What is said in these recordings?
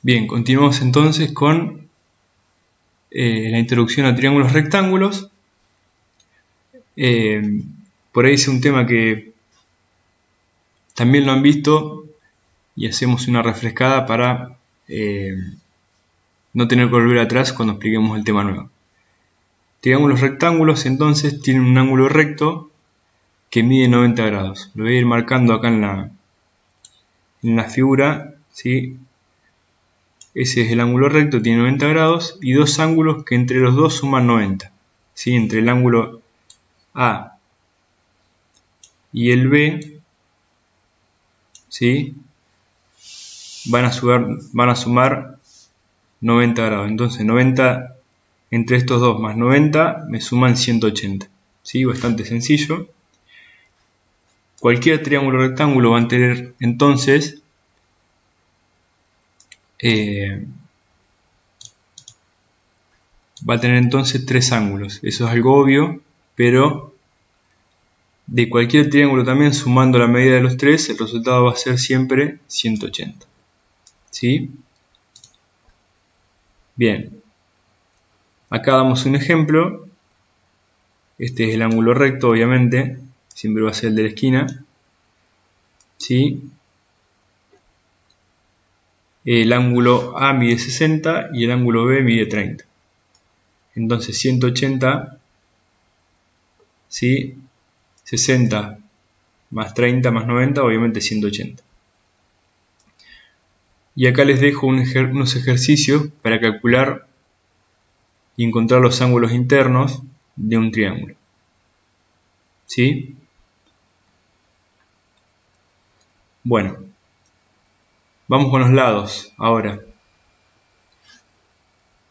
Bien, continuamos entonces con la introducción a triángulos rectángulos. Por ahí es un tema que también lo han visto y hacemos una refrescada para no tener que volver atrás cuando expliquemos el tema nuevo. Triángulos rectángulos entonces tienen un ángulo recto que mide 90 grados. Lo voy a ir marcando acá en la figura, ¿sí? Ese es el ángulo recto, tiene 90 grados y dos ángulos que entre los dos suman 90. ¿Sí? Entre el ángulo A y el B, ¿sí? van a sumar 90 grados. Entonces 90 entre estos dos más 90 me suman 180. ¿Sí? Bastante sencillo. Cualquier triángulo rectángulo va a tener entonces tres ángulos. Eso es algo obvio, pero de cualquier triángulo también, sumando la medida de los tres, el resultado va a ser siempre 180. ¿Sí? Bien. Acá damos un ejemplo. Este es el ángulo recto, obviamente. Siempre va a ser el de la esquina. ¿Sí? El ángulo A mide 60 y el ángulo B mide 30. Entonces 180, ¿sí? 60 más 30 más 90, obviamente 180. Y acá les dejo unos ejercicios para calcular y encontrar los ángulos internos de un triángulo. ¿Sí? Bueno, vamos con los lados ahora.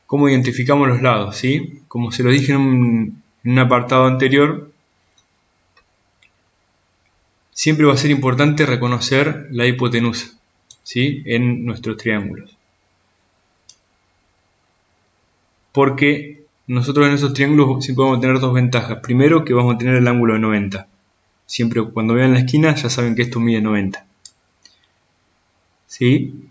¿Cómo identificamos los lados? ¿Sí? Como se lo dije en un apartado anterior, siempre va a ser importante reconocer la hipotenusa, ¿sí? En nuestros triángulos. Porque nosotros en esos triángulos siempre vamos a tener dos ventajas. Primero, que vamos a tener el ángulo de 90. Siempre cuando vean la esquina ya saben que esto mide 90. ¿Sí?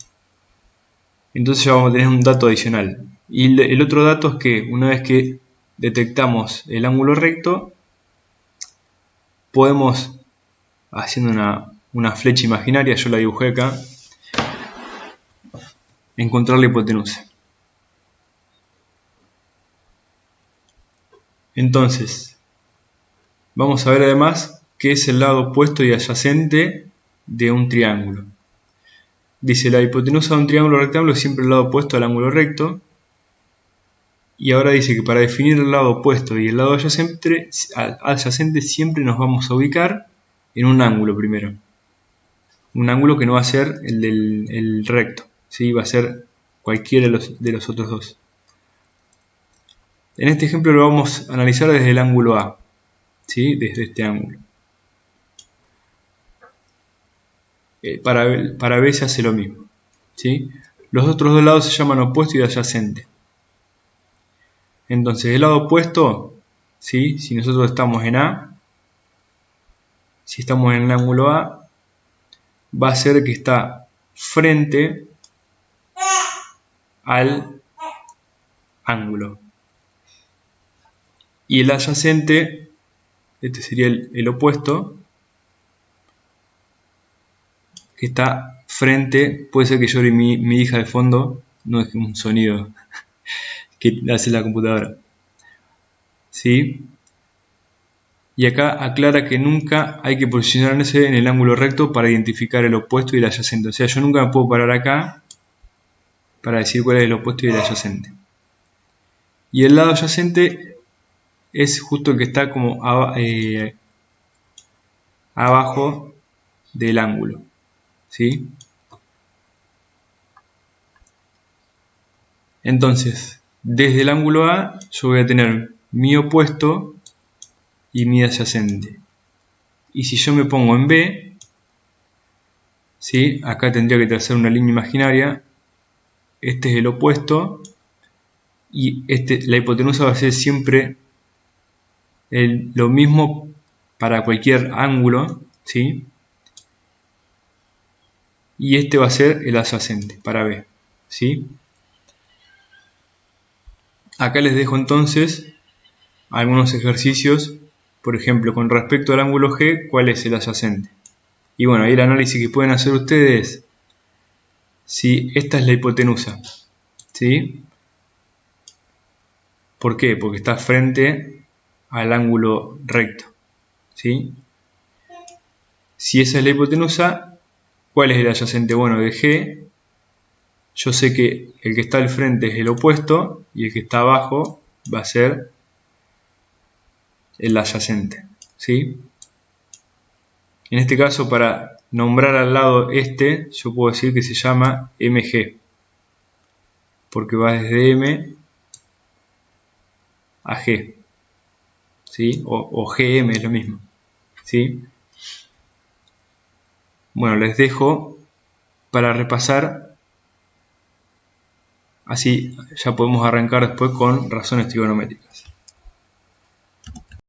Entonces ya vamos a tener un dato adicional. Y el otro dato es que una vez que detectamos el ángulo recto, podemos, haciendo una flecha imaginaria, yo la dibujé acá, encontrar la hipotenusa. Entonces, vamos a ver además qué es el lado opuesto y adyacente de un triángulo. Dice, la hipotenusa de un triángulo rectángulo es siempre el lado opuesto al ángulo recto. Y ahora dice que para definir el lado opuesto y el lado adyacente siempre nos vamos a ubicar en un ángulo primero. Un ángulo que no va a ser el recto, ¿sí? Va a ser cualquiera de los otros dos. En este ejemplo lo vamos a analizar desde el ángulo A, ¿sí? Desde este ángulo. Para B se hace lo mismo, ¿sí? Los otros dos lados se llaman opuesto y adyacente. Entonces el lado opuesto, ¿sí? Si nosotros estamos en A, si estamos en el ángulo A, va a ser que está frente al ángulo. Y el adyacente, este sería el opuesto, que está frente, puede ser que llore mi hija de fondo, no es un sonido que hace la computadora. ¿Sí? Y acá aclara que nunca hay que posicionarse en el ángulo recto para identificar el opuesto y el adyacente. O sea, yo nunca me puedo parar acá para decir cuál es el opuesto y el adyacente. Y el lado adyacente es justo el que está como abajo del ángulo. ¿Sí? Entonces, desde el ángulo A yo voy a tener mi opuesto y mi adyacente. Y si yo me pongo en B, ¿sí? Acá tendría que trazar una línea imaginaria. Este es el opuesto y la hipotenusa va a ser siempre lo mismo para cualquier ángulo, ¿sí? Y este va a ser el adyacente para B, ¿sí? Acá les dejo entonces algunos ejercicios, por ejemplo, con respecto al ángulo G, ¿cuál es el adyacente? Y bueno, ahí el análisis que pueden hacer ustedes, si esta es la hipotenusa, ¿sí? ¿Por qué? Porque está frente al ángulo recto, ¿sí? Si esa es la hipotenusa, ¿cuál es el adyacente? Bueno, de G, yo sé que el que está al frente es el opuesto y el que está abajo va a ser el adyacente, ¿sí? En este caso, para nombrar al lado este, yo puedo decir que se llama MG, porque va desde M a G, ¿sí? O GM es lo mismo, ¿sí? Bueno, les dejo para repasar, así ya podemos arrancar después con razones trigonométricas.